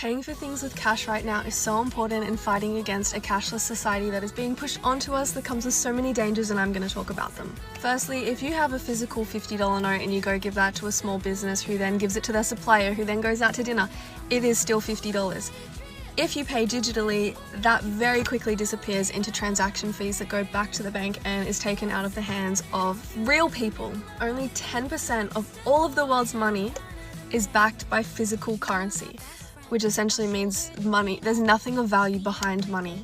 Paying for things with cash right now is so important in fighting against a cashless society that is being pushed onto us that comes with so many dangers, and I'm going to talk about them. Firstly, if you have a physical $50 note and you go give that to a small business who then gives it to their supplier who then goes out to dinner, it is still $50. If you pay digitally, that very quickly disappears into transaction fees that go back to the bank and is taken out of the hands of real people. Only 10% of all of the world's money is backed by physical currency, which essentially means money. There's nothing of value behind money,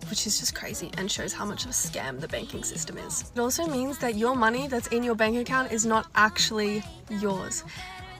which is just crazy and shows how much of a scam the banking system is. It also means that your money that's in your bank account is not actually yours.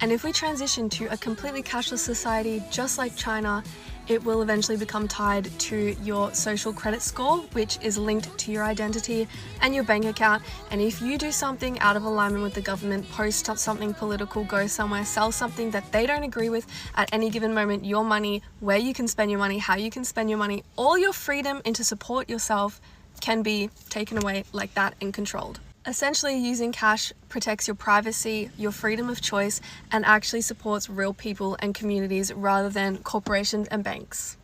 And if we transition to a completely cashless society, just like China, it will eventually become tied to your social credit score, which is linked to your identity and your bank account. And if you do something out of alignment with the government, post something political, go somewhere, sell something that they don't agree with at any given moment, your money, where you can spend your money, how you can spend your money, all your freedom and to support yourself can be taken away like that and controlled. Essentially, using cash protects your privacy, your freedom of choice, and actually supports real people and communities rather than corporations and banks.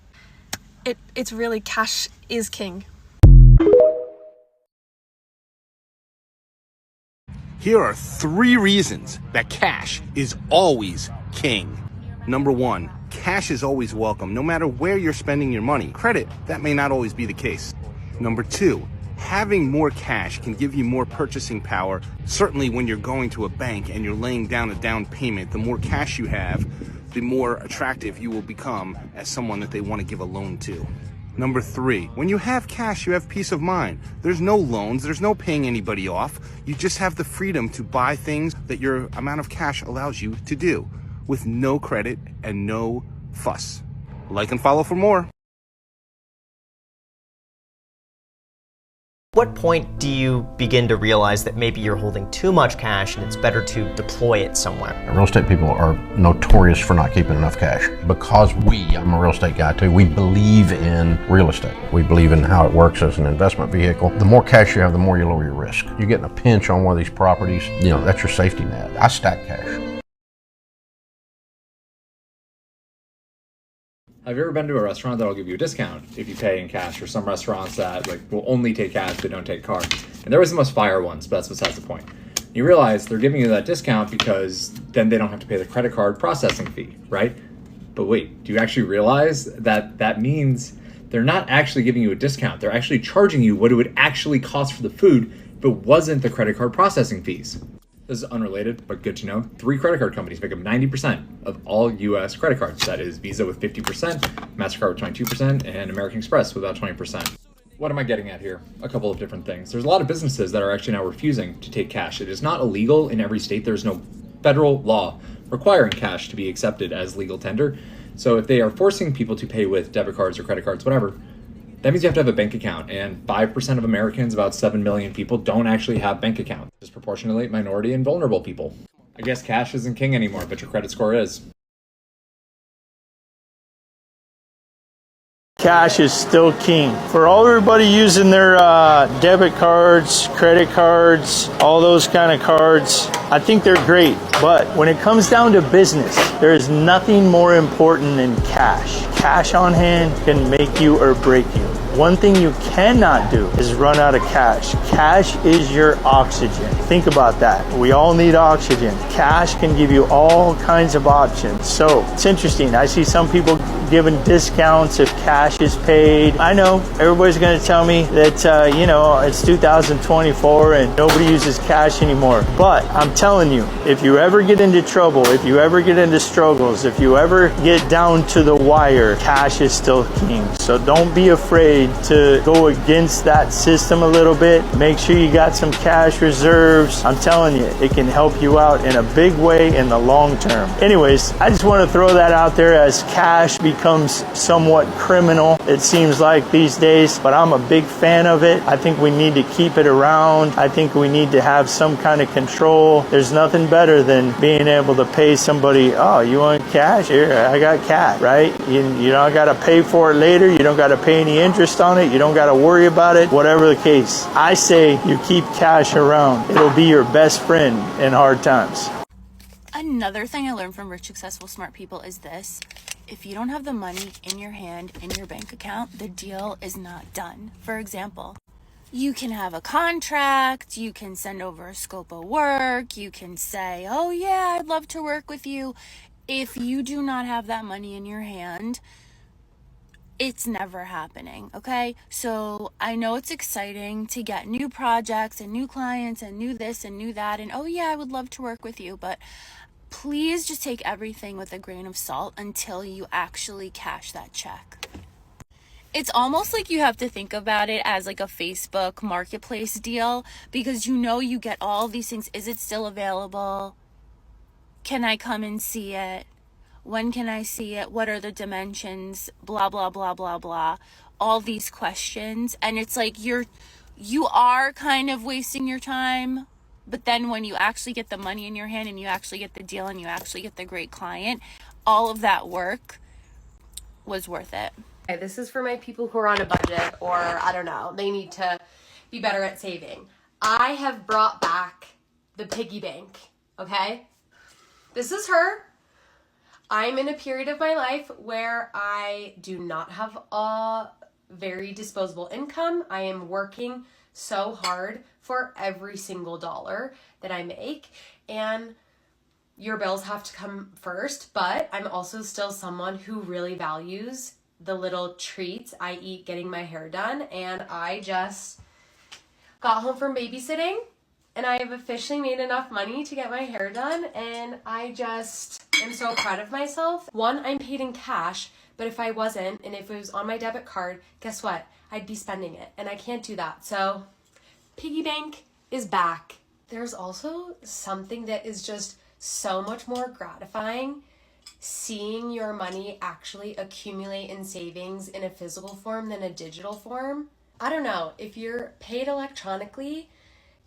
It's really, cash is king. Here are 3 reasons that cash is always king. Number 1, cash is always welcome, no matter where you're spending your money. Credit, that may not always be the case. Number 2, having more cash can give you more purchasing power. Certainly when you're going to a bank and you're laying down a down payment, the more cash you have, the more attractive you will become as someone that they want to give a loan to. Number 3, when you have cash, you have peace of mind. There's no loans, there's no paying anybody off. You just have the freedom to buy things that your amount of cash allows you to do with no credit and no fuss. Like and follow for more. What point do you begin to realize that maybe you're holding too much cash and it's better to deploy it somewhere? Real estate people are notorious for not keeping enough cash. Because I'm a real estate guy too, we believe in real estate. We believe in how it works as an investment vehicle. The more cash you have, the more you lower your risk. You're getting a pinch on one of these properties, that's your safety net. I stack cash. Have you ever been to a restaurant that'll give you a discount if you pay in cash, or some restaurants that will only take cash, they don't take card? And there was the most fire ones, but that's besides the point. You realize they're giving you that discount because then they don't have to pay the credit card processing fee, right? But wait, do you actually realize that that means they're not actually giving you a discount? They're actually charging you what it would actually cost for the food if it wasn't the credit card processing fees. This is unrelated, but good to know. 3 credit card companies make up 90% of all US credit cards. That is Visa with 50%, MasterCard with 22%, and American Express with about 20%. What am I getting at here? A couple of different things. There's a lot of businesses that are actually now refusing to take cash. It is not illegal in every state. There's no federal law requiring cash to be accepted as legal tender. So if they are forcing people to pay with debit cards or credit cards, whatever, that means you have to have a bank account, and 5% of Americans, about 7 million people, don't actually have bank accounts. Disproportionately minority and vulnerable people. I guess cash isn't king anymore, but your credit score is. Cash is still king. For everybody using their debit cards, credit cards, all those kind of cards, I think they're great. But when it comes down to business, there is nothing more important than cash. Cash on hand can make you or break you. One thing you cannot do is run out of cash. Cash is your oxygen. Think about that. We all need oxygen. Cash can give you all kinds of options. So it's interesting. I see some people giving discounts if cash is paid. I know everybody's going to tell me that, it's 2024 and nobody uses cash anymore. But I'm telling you, if you ever get into trouble, if you ever get into struggles, if you ever get down to the wire, cash is still king. So don't be afraid to go against that system a little bit. Make sure you got some cash reserves. I'm telling you, it can help you out in a big way in the long term. Anyways, I just want to throw that out there as cash becomes somewhat criminal, it seems like these days, but I'm a big fan of it. I think we need to keep it around. I think we need to have some kind of control. There's nothing better than being able to pay somebody, oh, you want cash? Here, I got cash, right? You don't got to pay for it later. You don't got to pay any interest on it. You don't got to worry about it. Whatever the case, I say you keep cash around. It'll be your best friend in hard times. Another thing I learned from rich, successful, smart people is this. if you don't have the money in your hand, in your bank account, the deal is not done. For example, you can have a contract, you can send over a scope of work, you can say, oh yeah, I'd love to work with you. If you do not have that money in your hand, it's never happening, okay? So I know it's exciting to get new projects and new clients and new this and new that, and oh yeah, I would love to work with you, but please just take everything with a grain of salt until you actually cash that check. It's almost like you have to think about it as like a Facebook marketplace deal, because you get all these things. Is it still available? Can I come and see it? When can I see it? What are the dimensions? Blah, blah, blah, blah, blah. All these questions. And it's like you are kind of wasting your time. But then when you actually get the money in your hand and you actually get the deal and you actually get the great client, all of that work was worth it. Okay, this is for my people who are on a budget, or I don't know, they need to be better at saving. I have brought back the piggy bank, okay? This is her. I'm in a period of my life where I do not have a very disposable income. I am working so hard for every single dollar that I make, and your bills have to come first, but I'm also still someone who really values the little treats I eat getting my hair done, and I just got home from babysitting and I have officially made enough money to get my hair done, and I just am so proud of myself. One, I'm paid in cash, but if I wasn't, and if it was on my debit card, guess what? I'd be spending it, and I can't do that. So piggy bank is back. There's also something that is just so much more gratifying, seeing your money actually accumulate in savings in a physical form than a digital form. I don't know, if you're paid electronically,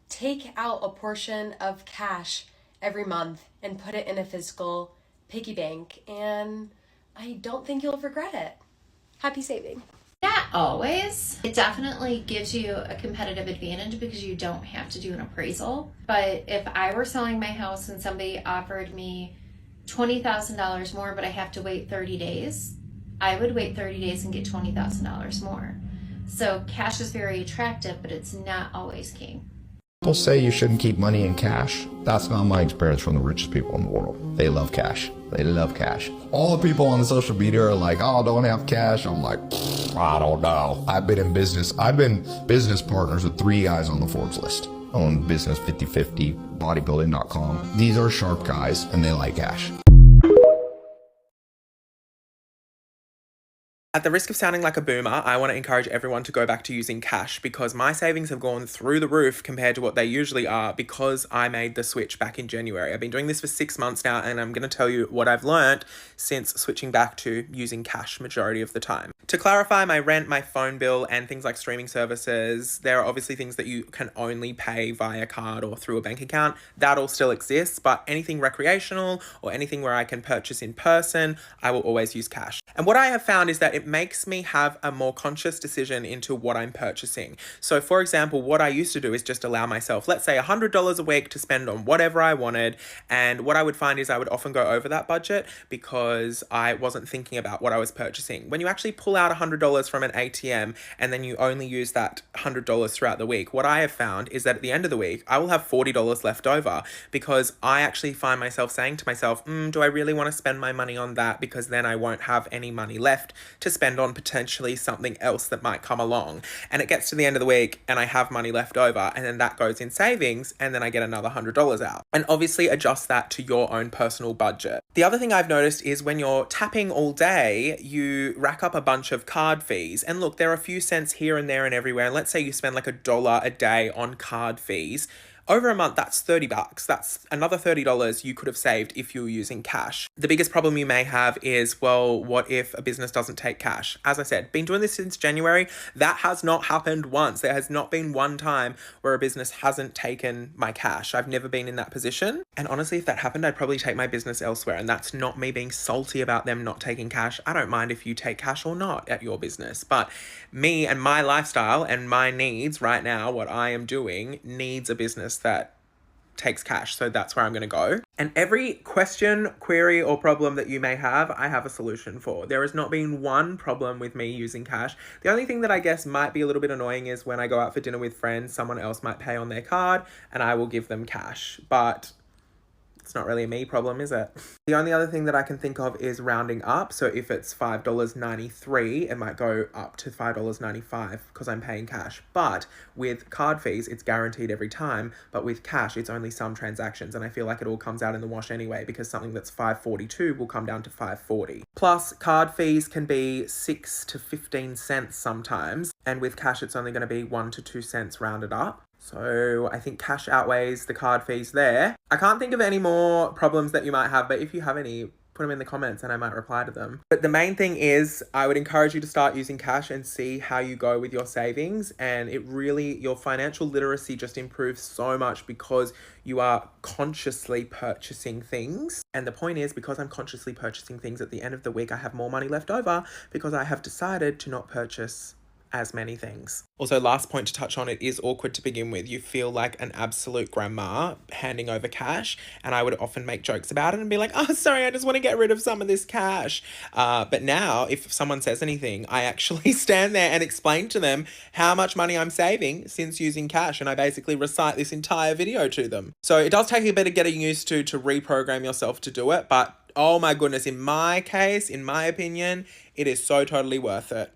take out a portion of cash every month and put it in a physical piggy bank, and I don't think you'll regret it. Happy saving. Not always. It definitely gives you a competitive advantage because you don't have to do an appraisal. But if I were selling my house and somebody offered me $20,000 more, but I have to wait 30 days, I would wait 30 days and get $20,000 more. So cash is very attractive, but it's not always king. People say you shouldn't keep money in cash. That's not my experience from the richest people in the world. They love cash. They love cash. All the people on the social media are like, oh, don't have cash. I'm like, I don't know. I've been in business. I've been business partners with 3 guys on the Forbes list. Own business 50/50, bodybuilding.com. These are sharp guys and they like cash. At the risk of sounding like a boomer, I want to encourage everyone to go back to using cash because my savings have gone through the roof compared to what they usually are because I made the switch back in January. I've been doing this for 6 months now, and I'm going to tell you what I've learned since switching back to using cash majority of the time. To clarify, my rent, my phone bill, and things like streaming services, there are obviously things that you can only pay via card or through a bank account. That all still exists, but anything recreational or anything where I can purchase in person, I will always use cash. And what I have found is that it makes me have a more conscious decision into what I'm purchasing. So for example, what I used to do is just allow myself, let's say $100 a week to spend on whatever I wanted. And what I would find is I would often go over that budget because I wasn't thinking about what I was purchasing. When you actually pull out $100 from an ATM and then you only use that $100 throughout the week, what I have found is that at the end of the week, I will have $40 left over because I actually find myself saying to myself, do I really want to spend my money on that? Because then I won't have any money left to spend on potentially something else that might come along. And it gets to the end of the week and I have money left over, and then that goes in savings, and then I get another $100 out. And obviously adjust that to your own personal budget. The other thing I've noticed is when you're tapping all day, you rack up a bunch of card fees. And look, there are a few cents here and there and everywhere. And let's say you spend like $1 a day on card fees. Over a month, that's $30. That's another $30 you could have saved if you were using cash. The biggest problem you may have is, well, what if a business doesn't take cash? As I said, been doing this since January. That has not happened once. There has not been one time where a business hasn't taken my cash. I've never been in that position. And honestly, if that happened, I'd probably take my business elsewhere. And that's not me being salty about them not taking cash. I don't mind if you take cash or not at your business. But me and my lifestyle and my needs right now, what I am doing needs a business that takes cash, so that's where I'm going to go. And every question, query, or problem that you may have, I have a solution for. There has not been one problem with me using cash. The only thing that I guess might be a little bit annoying is when I go out for dinner with friends, someone else might pay on their card and I will give them cash. But it's not really a me problem, is it? The only other thing that I can think of is rounding up. So if it's $5.93, it might go up to $5.95 because I'm paying cash. But with card fees, it's guaranteed every time. But with cash, it's only some transactions. And I feel like it all comes out in the wash anyway, because something that's $5.42 will come down to $5.40. Plus, card fees can be 6 to 15 cents sometimes. And with cash, it's only going to be 1 to 2 cents rounded up. So I think cash outweighs the card fees there. I can't think of any more problems that you might have, but if you have any, put them in the comments and I might reply to them. But the main thing is I would encourage you to start using cash and see how you go with your savings. And it really, your financial literacy just improves so much because you are consciously purchasing things. And the point is, because I'm consciously purchasing things, at the end of the week, I have more money left over because I have decided to not purchase as many things. Also, last point to touch on, it is awkward to begin with. You feel like an absolute grandma handing over cash, and I would often make jokes about it and be like, oh, sorry, I just want to get rid of some of this cash. But now, if someone says anything, I actually stand there and explain to them how much money I'm saving since using cash, and I basically recite this entire video to them. So it does take a bit of getting used to reprogram yourself to do it, but oh my goodness, in my case, in my opinion, it is so totally worth it.